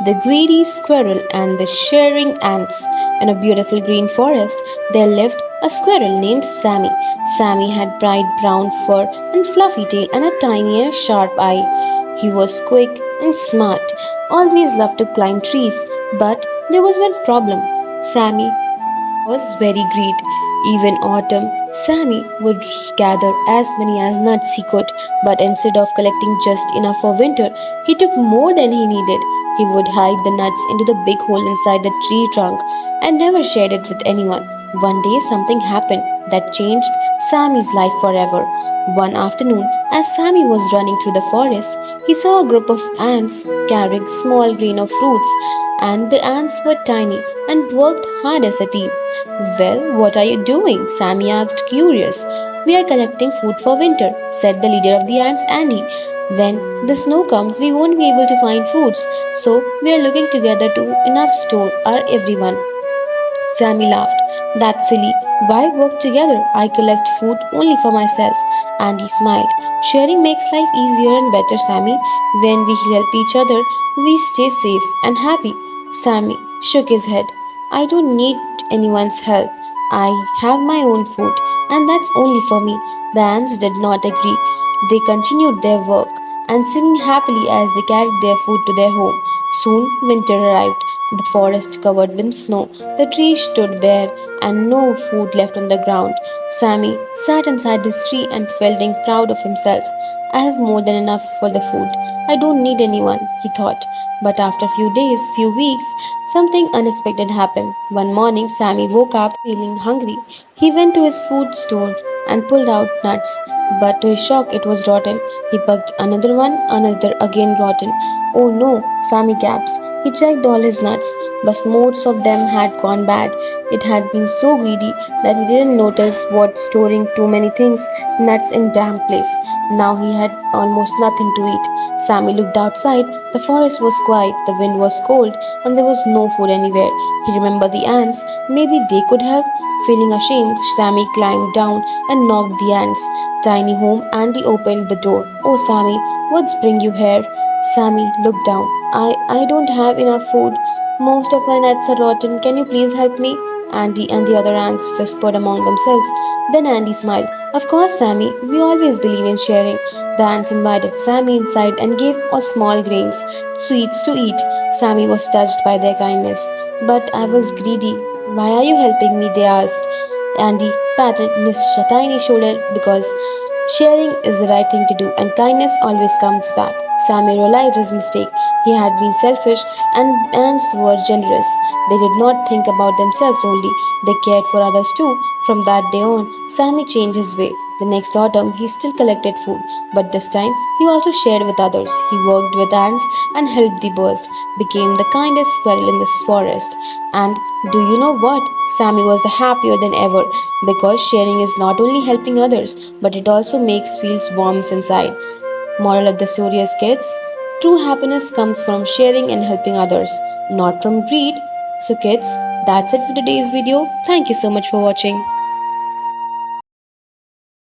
The Greedy Squirrel and the Sharing Ants. In a beautiful green forest, there lived a squirrel named Sammy. Sammy had bright brown fur and fluffy tail and a tiny and sharp eye. He was quick and smart, always loved to climb trees, but there was one problem. Sammy was very great. Even autumn, Sammy would gather as many as nuts he could, but instead of collecting just enough for winter, he took more than he needed. He would hide the nuts into the big hole inside the tree trunk and never shared it with anyone. One day, something happened that changed Sammy's life forever. One afternoon, as Sammy was running through the forest, he saw a group of ants carrying small grain of fruits, and the ants were tiny and worked hard as a team. Well, what are you doing? Sammy asked, curious. We are collecting food for winter, said the leader of the ants, Andy. When the snow comes, we won't be able to find foods, so we are looking together to enough store our everyone. Sammy laughed. That's silly. Why work together? I collect food only for myself. Andy smiled. Sharing makes life easier and better, Sammy. When we help each other, we stay safe and happy. Sammy shook his head. I don't need anyone's help. I have my own food, and that's only for me. The ants did not agree. They continued their work and singing happily as they carried their food to their home. Soon winter arrived, the forest covered with snow, the trees stood bare, and no food left on the ground. Sammy sat inside his tree and feeling proud of himself. I have more than enough for the food. I don't need anyone, he thought. But after a few days, few weeks, something unexpected happened. One morning, Sammy woke up feeling hungry. He went to his food store and pulled out nuts. But to his shock, it was rotten. He plucked another one, another again rotten. Oh no, Sammy gasped. He checked all his nuts, but most of them had gone bad. It had been so greedy that he didn't notice what storing too many things, nuts in damp place. Now he had almost nothing to eat. Sammy looked outside. The forest was quiet, the wind was cold, and there was no food anywhere. He remembered the ants. Maybe they could help. Feeling ashamed, Sammy climbed down and knocked the ants' tiny home. Andy opened the door. Oh, Sammy, what's bring you here? Sammy looked down. I don't have enough food. Most of my nuts are rotten. Can you please help me? Andy and the other ants whispered among themselves. Then Andy smiled. Of course, Sammy, we always believe in sharing. The ants invited Sammy inside and gave us small grains, sweets to eat. Sammy was touched by their kindness. But I was greedy. Why are you helping me? They asked. Andy patted his tiny shoulder because sharing is the right thing to do and kindness always comes back. Sammy realized his mistake. He had been selfish and ants were generous. They did not think about themselves only, they cared for others too. From that day on, Sammy changed his way. The next autumn, he still collected food, but this time he also shared with others. He worked with ants and helped the birds, became the kindest squirrel in this forest. And do you know what? Sammy was the happier than ever because sharing is not only helping others, but it also makes feels warm inside. Moral of the story is kids, true happiness comes from sharing and helping others, not from greed. So kids, that's it for today's video. Thank you so much for watching.